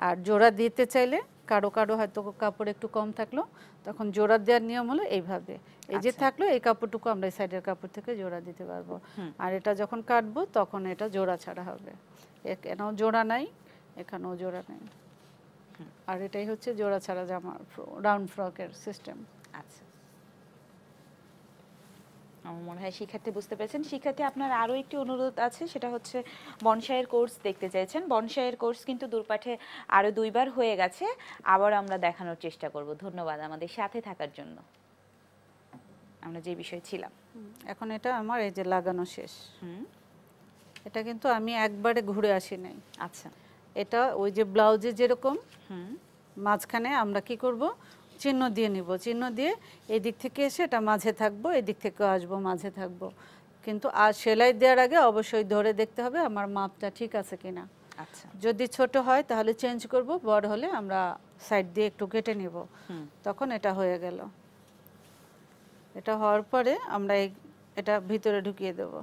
আর জোড়া দিতে চাইলে কারো কারো হয়তো কাপড় একটু কম থাকলো, তখন জোড়া দেওয়ার নিয়ম হলো এইভাবে, এই যে থাকলো এই কাপড়টুকু আমরা এই সাইডের কাপড় থেকে জোড়া দিতে পারবো। আর এটা যখন কাটবো তখন এটা জোড়া ছাড়া হবে, এখানেও জোড়া নাই, এখানেও জোড়া নাই। আর এটাই হচ্ছে জোড়া ছাড়া জামা, রাউন্ড ফ্রকের সিস্টেম। আচ্ছা, আমার মনে হয় শিক্ষার্থী বুঝতে পেরেছেন। শিক্ষার্থী, আপনার আরও একটি অনুরোধ আছে, সেটা হচ্ছে বনসাইয়ের কোর্স দেখতে চাইছেন। বনসাইয়ের কোর্স কিন্তু দূরপাঠে আরও 2 বার হয়ে গেছে, আবার আমরা দেখানোর চেষ্টা করব। ধন্যবাদ আমাদের সাথে থাকার জন্য। আমরা যে বিষয় ছিলাম, এখন এটা আমার এই যে লাগানো শেষ, এটা কিন্তু আমি একবারে ঘুরে আসি নাই। আচ্ছা, এটা ওই যে ব্লাউজে যেরকম মাঝখানে আমরা কি করব, চিহ্ন দিয়ে নিব, চিহ্ন দিয়ে এই দিক থেকে এসে এটা মাঝে থাকবো, এই দিক থেকে আসবো, মাঝে থাকবো। কিন্তু আর সেলাই দেওয়ার আগে অবশ্যই ধরে দেখতে হবে আমার মাপটা ঠিক আছে কিনা। আচ্ছা, যদি ছোট হয় তাহলে চেঞ্জ করব, বড় হলে আমরা সাইড দিয়ে একটু কেটে নিব, তখন এটা হয়ে গেল। এটা হওয়ার পরে আমরা এটা ভিতরে ঢুকিয়ে দেব।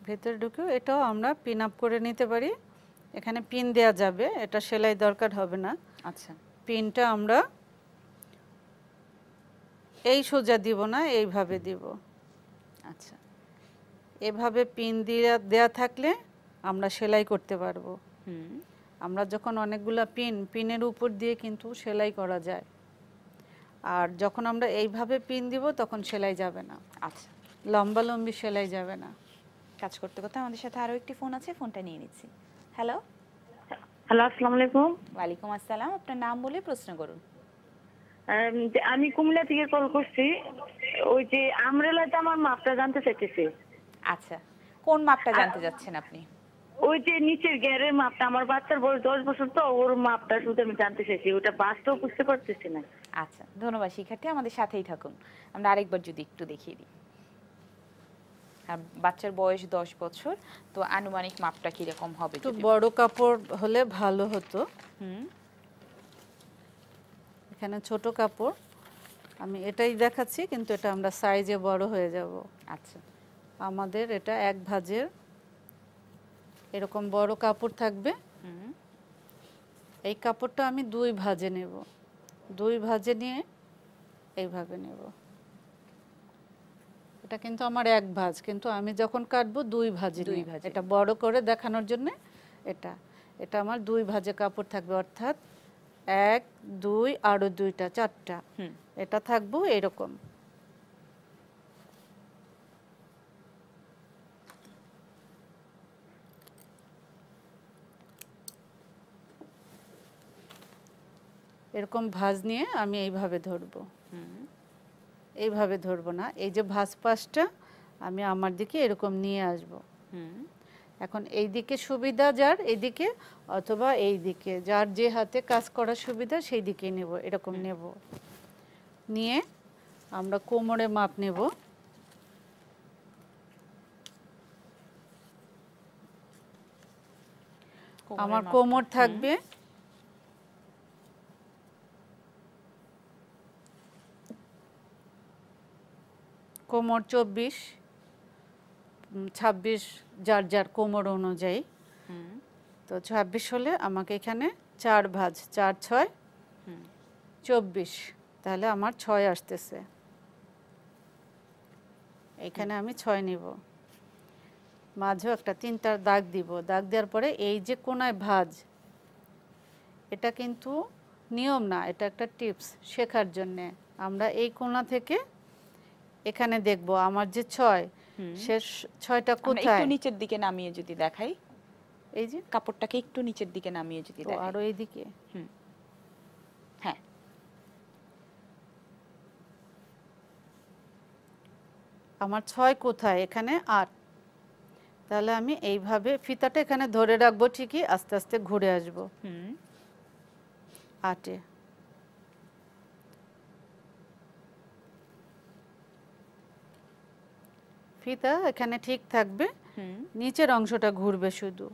ভেতরে ঢুকেও এটাও আমরা পিন আপ করে নিতে পারি, এখানে পিন দেয়া যাবে, এটা সেলাই দরকার হবে না। আচ্ছা, পিনটা আমরা এই সোজা দিব না, এইভাবে দিব। আচ্ছা, এভাবে পিন দেয়া থাকলে আমরা সেলাই করতে পারবো। আমরা যখন অনেকগুলা পিনের উপর দিয়ে কিন্তু সেলাই করা যায়, আর যখন আমরা এইভাবে পিন দিব তখন সেলাই যাবে না। আচ্ছা, লম্বা লম্বি সেলাই যাবে না। কাজ করতে করতে আমাদের সাথে আরও একটি ফোন আছে, ফোনটা নিয়ে নিচ্ছি। হ্যালো, হ্যালো, আসসালামু আলাইকুম। ওয়ালাইকুম আসসালাম, আপনার নাম বলে প্রশ্ন করুন। আমি কুমিল্লা থেকে কল করছি, ওই যে আমরেলাতে আমার মাপটা জানতে চাইতেছি। আচ্ছা, কোন মাপটা জানতে যাচ্ছেন আপনি? ওই যে নিচের গ্যারের মাপটা, আমার বাচ্চার বয়স 10 বছর, তো ওর মাপটা শুধু আমি জানতে চাইছি, ওটা বাস্তব বুঝতে পারতেছি না। আচ্ছা, ধন্যবাদ শিক্ষার্থী, আমাদের সাথেই থাকুন। আমরা আরেকবার যদি একটু দেখিয়ে দিই। আর বাচ্চার বয়স 10 বছর, তো আনুমানিক মাপটা কিরকম হবে? একটু বড় কাপড় হলে ভালো হতো। এখানে ছোট কাপড়, আমি এটাই দেখাচ্ছি, কিন্তু এটা আমরা সাইজে বড় হয়ে যাব। আচ্ছা, আমাদের এটা এক ভাঁজের এরকম বড় কাপড় থাকবে। এই কাপড়টা আমি 2 ভাঁজে নেব, 2 ভাঁজে নিয়ে এইভাবে নেব। এটা কিন্তু আমার এক ভাঁজ, কিন্তু আমি যখন কাটবো 2 ভাঁজে, এটা বড় করে দেখানোর জন্য এটা আমার 2 ভাঁজে কাপড় থাকবে, অর্থাৎ 1 2 আরো 2টা 4টা, এটা থাকবো এরকম। এরকম ভাঁজ নিয়ে আমি এইভাবে ধরবো, এইভাবে ধরবো না, এই যে ভাঁজ পাশটা আমি আমার দিকে এরকম নিয়ে আসব। এখন এই দিকে সুবিধা যার এইদিকে, অথবা এই দিকে যার যে হাতে কাজ করার সুবিধা সেই দিকে নেব, এরকম নেব। নিয়ে আমরা কোমরে মাপ নেব। আমার কোমর থাকবে কোমর 24 26, যার যার কোমর অনুযায়ী। তো 26 হলে আমাকে এখানে 4 ভাজ 4 6 24, তাহলে আমার 6 আসতেছে। এখানে আমি 6 নিব, মাঝেও একটা 3টার দাগ দিব, দাগ দেওয়ার পরে এই যে কোণায় ভাজ, এটা কিন্তু নিয়ম না, এটা একটা টিপস শেখার জন্যে। আমরা এই কোণা থেকে এখানে দেখব আমার যে 6, সে 6টা আমরা কোথায়, একটু নিচের দিকে নামিয়ে যদি দেখাই, এই যে কাপড়টাকে একটু নিচের দিকে নামিয়ে যদি তো দেখাই, আরো এইদিকে, হ্যাঁ আমার 6 কোথায়, এখানে 8, তাহলে আমি এইভাবে ফিতাটা এখানে ধরে রাখবো, ঠিকই আস্তে আস্তে ঘুরে আসব 8-এ। ফিতা এখানে ঠিক থাকবে, নিচের অংশটা ঘুরবে শুধু,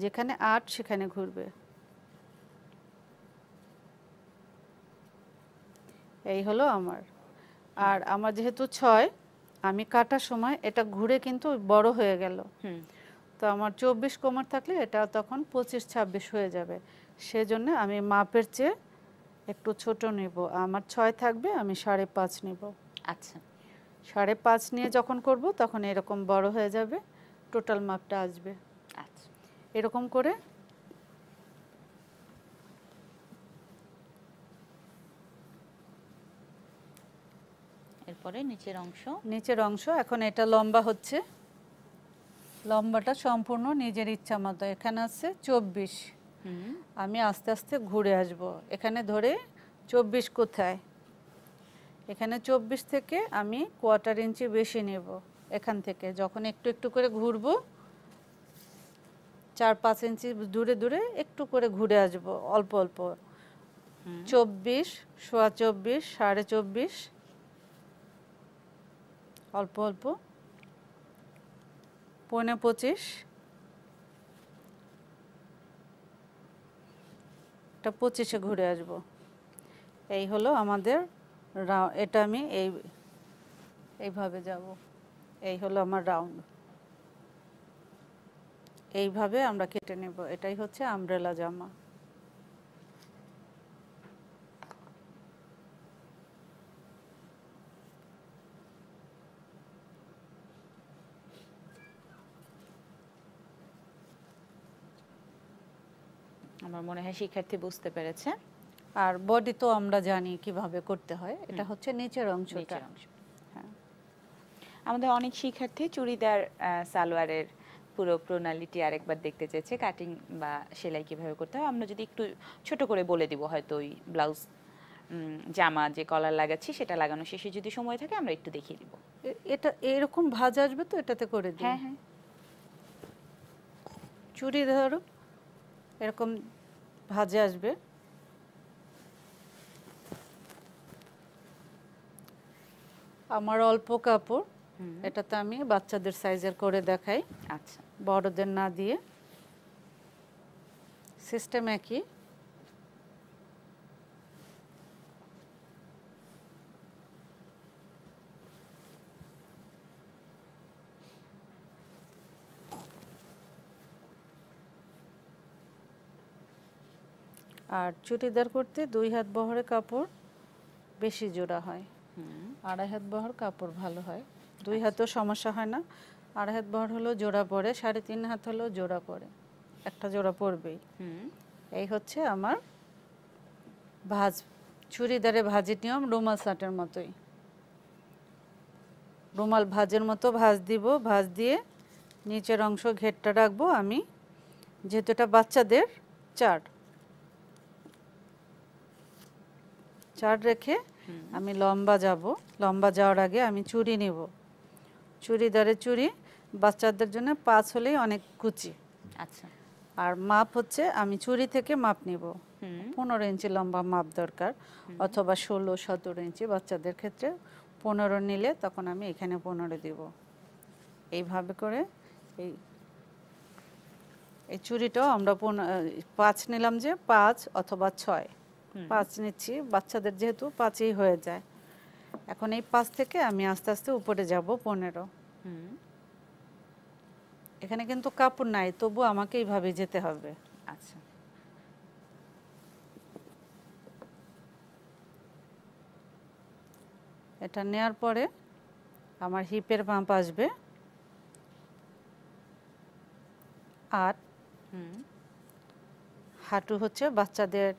যেখানে 8 সেখানে ঘুরবে। এই হলো আমার। আর আমার যেহেতু 6, আমি কাটার সময় এটা ঘুরে কিন্তু বড় হয়ে গেল, তো আমার 24 কোমর থাকলে এটা তখন 25-26 হয়ে যাবে। সেজন্য আমি মাপের চেয়ে একটু ছোট নেব। আমার 6 থাকবে, আমি 5.5 নেব। আচ্ছা, 5.5 নিয়ে যখন করব তখন এরকম বড় হয়ে যাবে, টোটাল মাপটা আসবে। আচ্ছা, এরকম করে এরপরে নিচের অংশ, এখন এটা লম্বা হচ্ছে, লম্বাটা সম্পূর্ণ নিজের ইচ্ছা মতো। এখানে আছে 24, আমি আস্তে আস্তে ঘুরে আসব, এখানে ধরে 24 কোথায়, এখানে 24 থেকে আমি 1/4 ইঞ্চি বেশি নেব। এখান থেকে যখন একটু একটু করে ঘুরবো, 4-5 ইঞ্চি দূরে দূরে একটু করে ঘুরে আসব, অল্প অল্প। 24, 24.25, 24.5, অল্প অল্প, 25.25, এটা 25-এ ঘুরে আসব। এই হলো আমাদের এটা আমি এইভাবে যাব, এই হলো আমার রাউন্ড। এইভাবে আমরা কেটে নেব, এটাই হচ্ছে আমব্রেলা জামা। আমার মনে হয় শিক্ষার্থী বুঝতে পেরেছে। আর বডি তো আমরা জানি কিভাবে করতে হয়, এটা হচ্ছে নিচের অংশটা। হ্যাঁ, আমাদের অনেক শিক্ষার্থী চুড়িদার সালোয়ারের পুরো প্রণালীটি আরেকবার দেখতে চেয়েছে, কাটিং বা সেলাই কিভাবে করতে হয়। আমরা যদি একটু ছোট করে বলে দিব, হয়তো ওই ব্লাউজ জামা যে কলার লাগাচ্ছি সেটা লাগানো শেষে যদি সময় থাকে আমরা একটু দেখিয়ে দিব। এটা এরকম ভাঁজ আসবে, তো এটাতে করে দিই। হ্যাঁ হ্যাঁ, চুড়ি ধরো এরকম ভাঁজে আসবে, আমার অল্প কাপড়, এটাতে আমি বাচ্চাদের সাইজের করে দেখাই। আচ্ছা, বড়দের না দিয়ে, সিস্টেম একই। আর চুড়িদার করতে 2 হাত বহরে কাপড় বেশি জোড়া হয়, 2.5 হাত বহর কাপড় ভালো হয়। 2 হাতেও সমস্যা হয় না, 2.5 হাত বহর হলো জোড়া পড়ে, 3.5 হাত হলো জোড়া পড়ে, একটা জোড়া পড়বেই। এই হচ্ছে আমার ভাঁজ, চুড়িদারে ভাঁজের নিয়ম রুমাল শার্টের মতোই, রুমাল ভাঁজের মতো ভাঁজ দিব। ভাঁজ দিয়ে নিচের অংশ ঘেরটা রাখবো আমি, যেহেতু এটা বাচ্চাদের 4 রেখে আমি লম্বা যাব। লম্বা যাওয়ার আগে আমি চুড়ি নেব, চুড়িদারে চুড়ি বাচ্চাদের জন্য 5 হলেই অনেক কুচি। আচ্ছা, আর মাপ হচ্ছে আমি চুড়ি থেকে মাপ নিব, 15 ইঞ্চি লম্বা মাপ দরকার, অথবা 16-17 ইঞ্চি বাচ্চাদের ক্ষেত্রে। 15 নিলে তখন আমি এখানে 15 দিব। এইভাবে করে এই চুড়িটাও আমরা 5 নিলাম, যে 5 অথবা 6, 5 নিচ্ছি, বাচ্চাদের যেহেতু 5ই হয়ে যায়। এখন এই 5 থেকে আমি আস্তে আস্তে উপরে যাব 15। এখানে কিন্তু কাপড় নাই, তবু আমাকে এইভাবে যেতে হবে। আচ্ছা, এটা নেয়ার পরে আমার হিপের মাপ আসবে 8, হাঁটু হচ্ছে বাচ্চাদের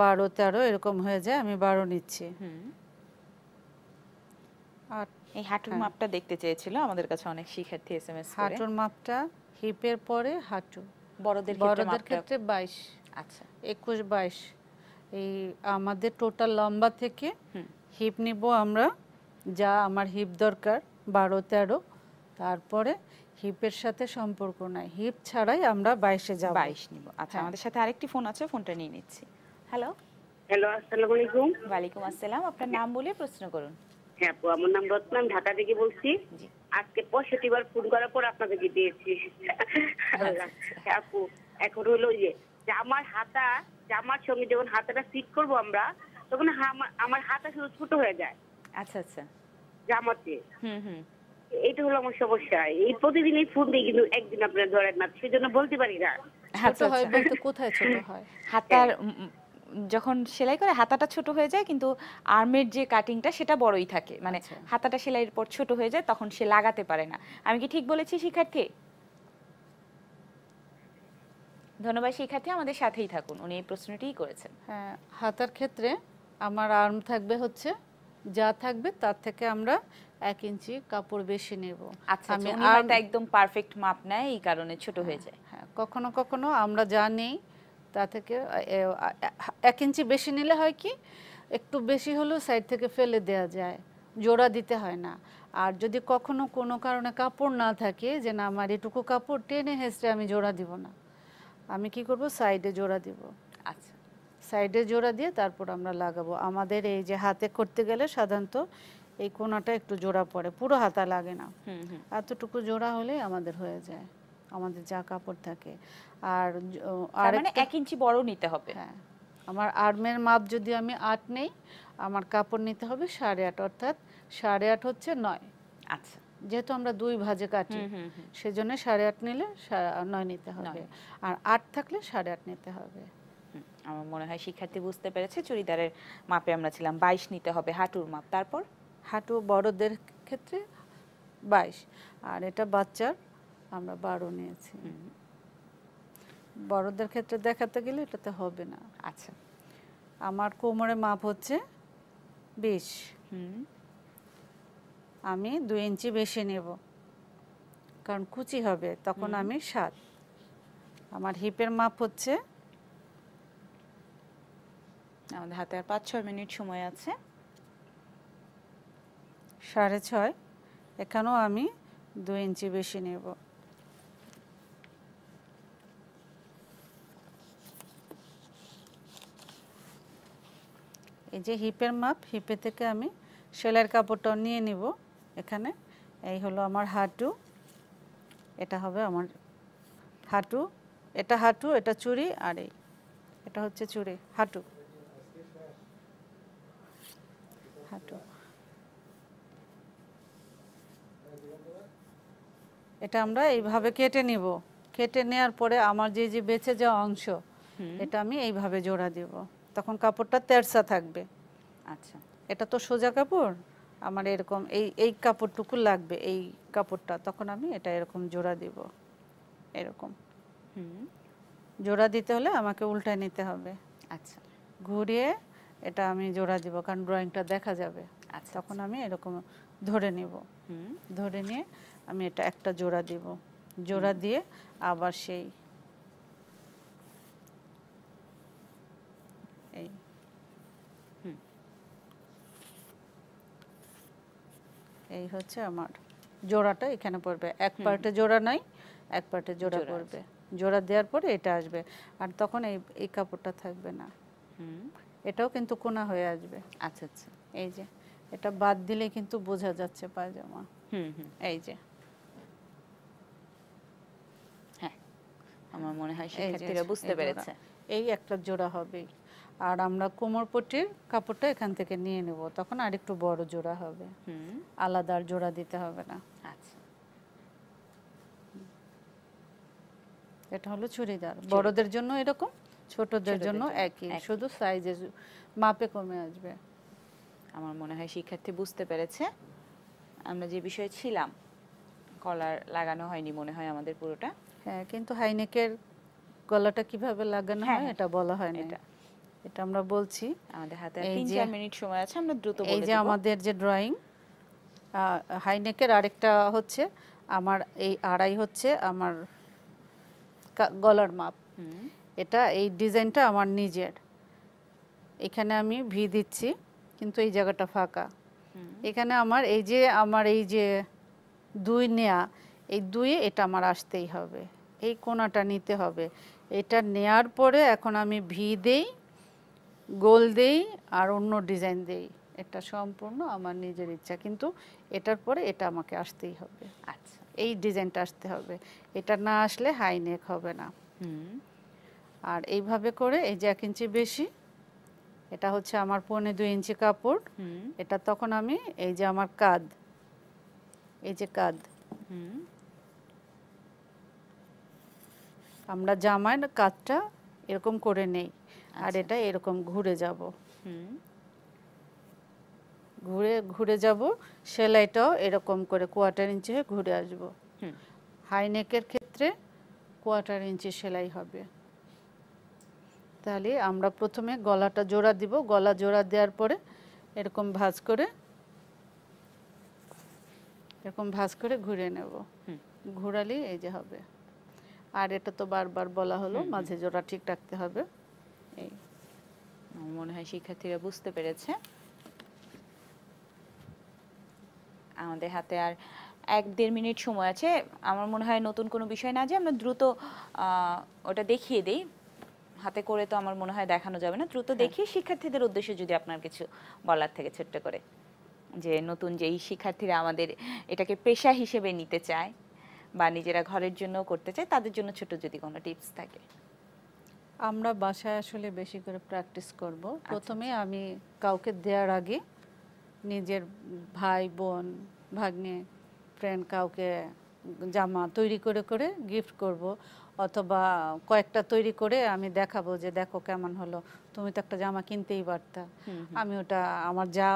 12-13 এরকম হয়ে যায়, আমি 12 নিচ্ছি। 8 এই হাঁটুর হ্যাঁ। মাপটা দেখতে চেয়েছিল আমাদের কাছে অনেক শিক্ষার্থী এসএমএস করে। হাঁটুর মাপটা হিপের পরে হাঁটু, বড়দের বড়দের ক্ষেত্রে ক্ষেত্রে 22, আচ্ছা 21-22। এই আমাদের টোটাল লম্বা থেকে হিপ নিব আমরা, যা আমার হিপ দরকার 12-13, তারপরে হিপের সাথে সম্পর্ক নাই, হিপ ছাড়াই আমরা 22-এ যাব। 22 নিব। আচ্ছা, আমাদের সাথে আরেকটি ফোন আছে, ফোনটা নিয়ে নিচ্ছি। হ্যালো, হ্যালো, আসসালামু আলাইকুম। ওয়ালাইকুম আসসালাম, আপনার নাম বলে প্রশ্ন করুন। হ্যাঁ আপু, আমার নাম রত্না, আমি ঢাকা থেকে বলছি। জি। আজকে 65 বার ফোন করার পর আপনাদেরকে দিয়েছি। হ্যাঁ আপু, এখন হলো যে জামার সঙ্গে যখন হাতাটা ফিট করব আমরা, তখন আমার হাতা শুধু ছোট হয়ে যায় আচ্ছা আচ্ছা, জামাতে। হুম। এইটা হলো আমার সমস্যা। এই প্রতিদিন এই ফোন দিই, কিন্তু একদিন আপনারা ধরেন না, সেজন্য বলতে পারি না। ছোট হয় বলতে কোথায় ছোট হয়? হাতার যখন সেলাই করে হাতাটা ছোট হয়ে যায়, কিন্তু আর্মের যে কাটিংটা সেটা বড়ই থাকে, মানে হাতাটা সেলাইয়ের পর ছোট হয়ে যায়, তখন সে লাগাতে পারে না। আমি কি ঠিক বলেছি শিক্ষার্থী? ধন্যবাদ শিক্ষার্থী, আমাদের সাথেই থাকুন, উনি এই প্রশ্নটিই করেছেন। হ্যাঁ, হাতার ক্ষেত্রে আমার আর্ম থাকবে হচ্ছে, যা থাকবে তার থেকে আমরা 1 ইঞ্চি কাপড় বেশি নেব। আচ্ছা, আমি আর্মটা একদম পারফেক্ট মাপ নেয়, এই কারণে ছোট হয়ে যায়। হ্যাঁ, কখনো কখনো আমরা যা নেই তা থেকে 1 ইঞ্চি বেশি নিলে হয় কি, একটু বেশি হলেও সাইড থেকে ফেলে দেওয়া যায়, জোড়া দিতে হয় না। আর যদি কখনো কোনো কারণে কাপড় না থাকে, যে না আমার এটুকু কাপড় টেনে হেঁচড়ে আমি জোড়া দিব না, আমি কি করব, সাইডে জোড়া দিব। আচ্ছা, সাইডে জোড়া দিয়ে তারপর আমরা লাগাবো। আমাদের এই যে হাতে করতে গেলে সাধারণত এই কোণাটা একটু জোড়া পড়ে, পুরো হাতা লাগে না, এতটুকু জোড়া হলেই আমাদের হয়ে যায়, আমাদের যা কাপড় থাকে। আর মানে 1 ইঞ্চি বড় নিতে হবে। হ্যাঁ, আমার আর্মের মাপ যদি আমি 8 নেই, আমার কাপড় নিতে হবে 8.5, অর্থাৎ 8.5 হচ্ছে 9। আচ্ছা, যেহেতু আমরা 2 ভাঁজে কাটি, সেজন্য 8.5 নিলে 9 নিতে হবে, আর 8 থাকলে 8.5 নিতে হবে। আমার মনে হয় শিক্ষার্থী বুঝতে পেরেছে। চুড়িদারের মাপে আমরা ছিলাম 22 নিতে হবে, হাঁটুর মাপ। তারপর হাঁটু বড়দের ক্ষেত্রে 22, আর এটা বাচ্চার আমরা 12 নিয়েছি। বড়দের ক্ষেত্রে দেখাতে গেলে এটাতে হবে না। আচ্ছা, আমার কোমরের মাপ হচ্ছে 20, আমি 2 ইঞ্চি বেশি নেব, কারণ কুচি হবে তখন আমি 7। আমার হিপের মাপ হচ্ছে, আমাদের হাতে আর 5-6 মিনিট সময় আছে, 6.5, এখানেও আমি 2 ইঞ্চি বেশি নেব। এই যে হিপের মাপ, হিপে থেকে আমি সেলাইয়ের কাপড়টা নিয়ে নিব এখানে। এই হলো আমার হাঁটু, এটা হবে আমার হাঁটু, এটা হাঁটু, এটা চুড়ি, আর এটা হচ্ছে চুড়ি, হাঁটু। এটা আমরা এইভাবে কেটে নিব। কেটে নেওয়ার পরে আমার যে যে বেঁচে যাওয়া অংশ, এটা আমি এইভাবে জোড়া দেব, তখন কাপড়টা তেরসা থাকবে। আচ্ছা, এটা তো সোজা কাপড়, আমার এরকম এই কাপড়টুকু লাগবে, এই কাপড়টা, তখন আমি এটা এরকম জোড়া দিব। এরকম জোড়া দিতে হলে আমাকে উল্টায় নিতে হবে। আচ্ছা, ঘুরিয়ে এটা আমি জোড়া দিব, কারণ ড্রয়িংটা দেখা যাবে। আচ্ছা, তখন আমি এরকম ধরে নিব, ধরে নিয়ে আমি এটা একটা জোড়া দিব, জোড়া দিয়ে আবার সেই এই হচ্ছে আমার জোড়াটা এখানে পড়বে। এক পার্টে জোড়া নাই, এক পার্টে জোড়া পড়বে, জোড়া দেওয়ার পরে এটা আসবে, আর তখন এই কাপড়টা থাকবে না, এটাও কিন্তু কোনা হয়ে আসবে। আচ্ছা আচ্ছা, এই যে এটা বাদ দিলে কিন্তু বোঝা যাচ্ছে পায়জামা। এই যে, হ্যাঁ, আমার মনে হয় শিক্ষার্থীরা বুঝতে পেরেছে। এই একটা জোড়া হবে, আর আমরা কোমরপট্টির কাপড়টা এখান থেকে নিয়ে নেব, তখন আরেকটু বড় জোড়া হবে, আলাদা আর জোড়া দিতে হবে না। আচ্ছা, এটা হলো চুড়িদার, বড়দের জন্য এরকম, ছোটদের জন্য একই, শুধু সাইজের মাপে কমে আসবে। আমার মনে হয় শিক্ষার্থী বুঝতে পেরেছে। আমরা যে বিষয়ে ছিলাম, কলার লাগানো হয়নি মনে হয় আমাদের পুরোটা। হ্যাঁ, কিন্তু হাইনেকের গলাটা কিভাবে লাগানো হয় এটা বলা হয় না, এটা আমরা বলছি। আমাদের হাতে 3-4 মিনিট সময় আছে, আমরা দ্রুত বলে দেব। এই যে আমাদের যে ড্রয়িং হাইনেকের, আরেকটা হচ্ছে আমার এই আড়াই হচ্ছে আমার গলার মাপ। এটা এই ডিজাইনটা আমার নিজের, এখানে আমি ভি দিচ্ছি কিন্তু এই জায়গাটা ফাঁকা। এখানে আমার এই যে 2 নেয়া, এই 2 এটা আমার আসতেই হবে, এই কোণাটা নিতে হবে। এটা নেয়ার পরে এখন আমি ভি দেই, গোল দেই আর অন্য ডিজাইন দেই, এটা সম্পূর্ণ আমার নিজের ইচ্ছা, কিন্তু এটার পরে এটা আমাকে আসতেই হবে। আচ্ছা, এই ডিজাইনটা আসতে হবে, এটা না আসলে হাই নেক হবে না। আর এইভাবে করে এই যে 1 ইঞ্চি বেশি, এটা হচ্ছে আমার 1.25 ইঞ্চি কাপড়। এটা তখন আমি এই যে আমার কাঁধ, এই যে কাঁধ, আমরা জামার কাঁধটা এরকম করে নেই, আর এটা এরকম ঘুরে যাব, ঘুরে যাব, সেলাইটাও এরকম করে 1/4 ইঞ্চি হয়ে ঘুরে আসব। হাই নেকের ক্ষেত্রে 1/4 ইঞ্চি সেলাই হবে। তাহলে আমরা প্রথমে গলাটা জোড়া দিব, গলা জোড়া দেওয়ার পরে এরকম ভাঁজ করে ঘুরে নেব, ঘোরালেই এই যে হবে। আর এটা তো বারবার বলা হলো, মাঝে জোড়া ঠিক রাখতে হবে। এই আমার মনে হয় শিক্ষার্থীরা বুঝতে পেরেছে। আমাদের হাতে আর 1-1.5 মিনিট সময় আছে। আমার মনে হয় নতুন কোনো বিষয় না যে আমরা দ্রুত ওটা দেখিয়ে দিই, হাতে করে তো আমার মনে হয় দেখানো যাবে না, দ্রুত দেখিয়ে শিক্ষার্থীদের উদ্দেশ্যে যদি আপনার কিছু বলার থেকে ছোট্ট করে, যে নতুন যেই শিক্ষার্থীরা আমাদের এটাকে পেশা হিসেবে নিতে চায় বা নিজেরা ঘরের জন্য করতে চায়, তাদের জন্য ছোট যদি কোনো টিপস থাকে। আমরা বাসায় আসলে বেশি করে প্র্যাকটিস করব। প্রথমে আমি কাউকে দেওয়ার আগে নিজের ভাই বোন ভাগ্নে ফ্রেন্ড কাউকে জামা তৈরি করে গিফট করব, অথবা কয়েকটা তৈরি করে আমি দেখাবো যে দেখো কেমন হলো, তুমি তো একটা জামা কিনতেই পারতা। আমি ওটা আমার যা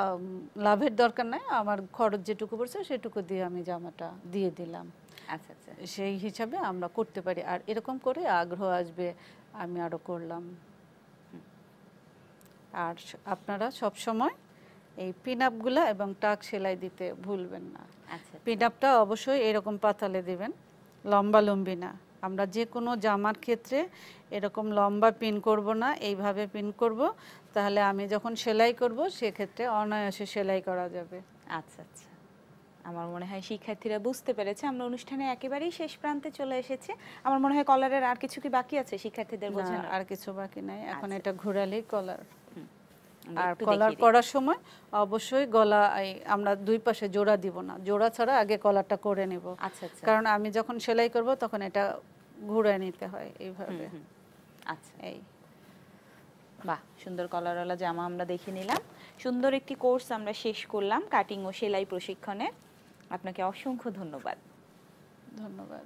লাভের দরকার নাই, আমার খরচ যেটুকু পড়ছে সেটুকু দিয়ে আমি জামাটা দিয়ে দিলাম। আচ্ছা আচ্ছা, সেই হিসাবে আমরা করতে পারি, আর এরকম করে আগ্রহ আসবে, আমি আরো করলাম। আর আপনারা সব সময় এই পিনআপগুলো এবং টাক সেলাই দিতে ভুলবেন না। আচ্ছা, পিনআপটা অবশ্যই এরকম পাতালে দিবেন, লম্বা লম্বি না। আমরা যে কোনো জামার ক্ষেত্রে এরকম লম্বা পিন করব না, এইভাবে পিন করব, তাহলে আমি যখন সেলাই করব সেক্ষেত্রে অনায়াসে সেলাই করা যাবে। আচ্ছা আচ্ছা, আমার মনে হয় শিক্ষার্থীরা বুঝতে পেরেছে। আমরা অনুষ্ঠানে একেবারেই শেষ প্রান্তে চলে এসেছি। আমার মনে হয় কলারের আর কিছু কি বাকি আছে শিক্ষার্থীদের বোঝানোর? আর কিছু বাকি নাই, এখন এটা ঘোরালেই কলার। আমরা আর একটু কলার দেখিয়ে দিই। করার সময় অবশ্যই গলা আমরা 2 পাশে জোড়া দিব না, জোড়া ছাড়া আগে কলারটা করে নেব। আচ্ছা আচ্ছা, কারণ আমি যখন সেলাই করব তখন এটা ঘুরে নিতে হয় এইভাবে। আচ্ছা, এই বাহ, সুন্দর কলারওয়ালা জামা আমরা দেখে নিলাম। সুন্দর একটি কোর্স আমরা শেষ করলাম কাটিং ও সেলাই প্রশিক্ষণে। আপনাকে অসংখ্য ধন্যবাদ। ধন্যবাদ।